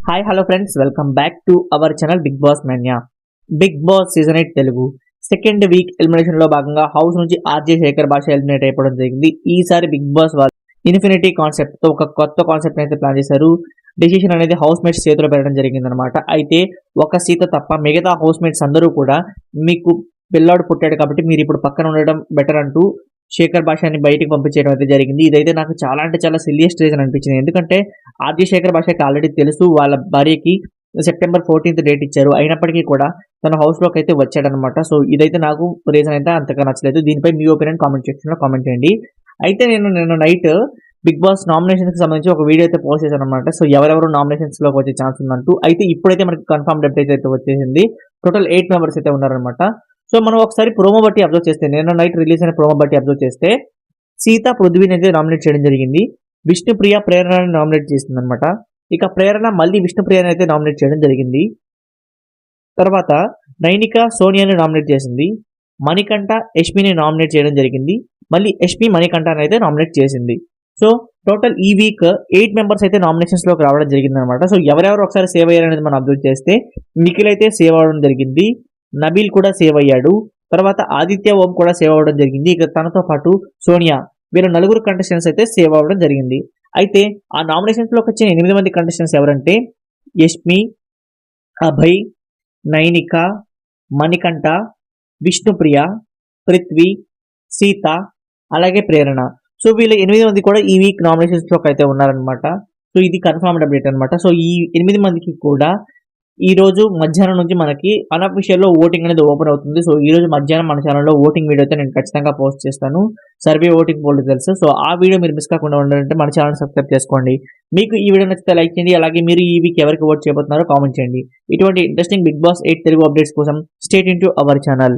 Hi hello friends, welcome back to our channel Bigg Boss Manya. Bigg Boss season 8 Telugu second week elimination లో భాగంగా house నుంచి RJ Shekhar భాష eliminate అయిపోవడం జరిగింది. ఈసారి బిగ్ బాస్ వాళ్ళు ఇన్ఫినిటీ కాన్సెప్ట్ తో ఒక కొత్త కాన్సెప్ట్ అయితే ప్లాన్ చేశారు. డెసిషన్ అనేది హౌస్ మేట్స్ చేతిలో పెట్టడం జరిగింది అనమాట. అయితే ఒక సీత తప్ప మిగతా హౌస్ మేట్స్ అందరూ కూడా మీకు పిల్లాడు పుట్టాడు కాబట్టి మీరు ఇప్పుడు పక్కన ఉండడం బెటర్ అంటూ శేఖర్ భాషని బయటికి పంపించడం అయితే జరిగింది. ఇదైతే నాకు చాలా అంటే చాలా సిల్లియస్ట్ రీజన్ అనిపించింది. ఎందుకంటే ఆర్జే శేఖర్ భాషకి ఆల్రెడీ తెలుసు వాళ్ళ భార్యకి సెప్టెంబర్ 14th డేట్ ఇచ్చారు. అయినప్పటికీ కూడా తన హౌస్ లోకి అయితే వచ్చాడనమాట. సో ఇదైతే నాకు రీజన్ అయితే అంతగా నచ్చలేదు. దీనిపై మీ ఒపీనియన్ కామెంట్ సెక్షన్ లో కామెంట్ చేయండి. అయితే నేను నైట్ బిగ్ బాస్ నామినేషన్స్ కి సంబంధించి ఒక వీడియో అయితే పోస్ట్ చేశాను అనమాట. సో ఎవరెవరు నామినేషన్స్ లోకి వచ్చే ఛాన్స్ ఉందంటూ. అయితే ఇప్పుడైతే మనకి కన్ఫర్మ్ అప్డేట్ అయితే వచ్చేసింది. టోటల్ 8 మెంబర్స్ అయితే ఉన్నారనమాట. సో మనం ఒకసారి ప్రోమో బట్టి అబ్జర్వ్ చేస్తే, నిన్న నైట్ రిలీజ్ అయిన ప్రోమో బట్టి అబ్జర్వ్ చేస్తే సీత పృథ్వీని అయితే నామినేట్ చేయడం జరిగింది. విష్ణుప్రియ ప్రేరణని నామినేట్ చేసింది అనమాట. ఇక ప్రేరణ మళ్ళీ విష్ణుప్రియని అయితే నామినేట్ చేయడం జరిగింది. తర్వాత నైనిక సోనియాని నామినేట్ చేసింది. మణికంఠ యష్మిని నామినేట్ చేయడం జరిగింది. మళ్ళీ యష్మి మణికంఠని అయితే నామినేట్ చేసింది. సో టోటల్ ఈ వీక్ 8 మెంబర్స్ అయితే నామినేషన్స్ లోకి రావడం జరిగింది అనమాట. సో ఎవరెవరు ఒకసారి సేవ్ అయ్యారనేది మనం అబ్జర్వ్ చేస్తే, నిఖిల్ అయితే సేవ్ అవ్వడం జరిగింది. నబీల్ కూడా సేవ్ అయ్యాడు. తర్వాత ఆదిత్య ఓం కూడా సేవ్ అవ్వడం జరిగింది. ఇక తనతో పాటు సోనియా, వీళ్ళు నలుగురు కంటెస్టెంట్స్ అయితే సేవ్ అవ్వడం జరిగింది. అయితే ఆ నామినేషన్స్ లోకి వచ్చిన 8 మంది కంటెస్టెంట్స్ ఎవరంటే యష్మి, అభయ్, నైనిక, మణికంఠ, విష్ణుప్రియ, పృథ్వీ, సీత, అలాగే ప్రేరణ. సో వీళ్ళు 8 మంది కూడా ఈ వీక్ నామినేషన్స్ లోకి అయితే ఉన్నారనమాట. సో ఇది కన్ఫర్మ్డ్ అప్డేట్ అనమాట. సో ఈ 8 మందికి కూడా ఈ రోజు మధ్యాహ్నం నుంచి మనకి అనఫిషియల్ లో ఓటింగ్ అనేది ఓపెన్ అవుతుంది. సో ఈ రోజు మధ్యాహ్నం మన ఛానల్లో ఓటింగ్ వీడియో అయితే నేను ఖచ్చితంగా పోస్ట్ చేస్తాను. సర్వే ఓటింగ్ పోల్ తెలుసు. సో ఆ వీడియో మీరు మిస్ కాకుండా ఉండాలంటే మన ఛానల్ సబ్స్క్రైబ్ చేసుకోండి. మీకు ఈ వీడియో నచ్చితే లైక్ చేయండి. అలాగే మీరు ఈ వీక్ ఎవరికి ఓట్ చేయబోతున్నారో కామెంట్ చేయండి. ఇటువంటి interesting Bigg Boss 8 Telugu updates కోసం stay tune to our channel.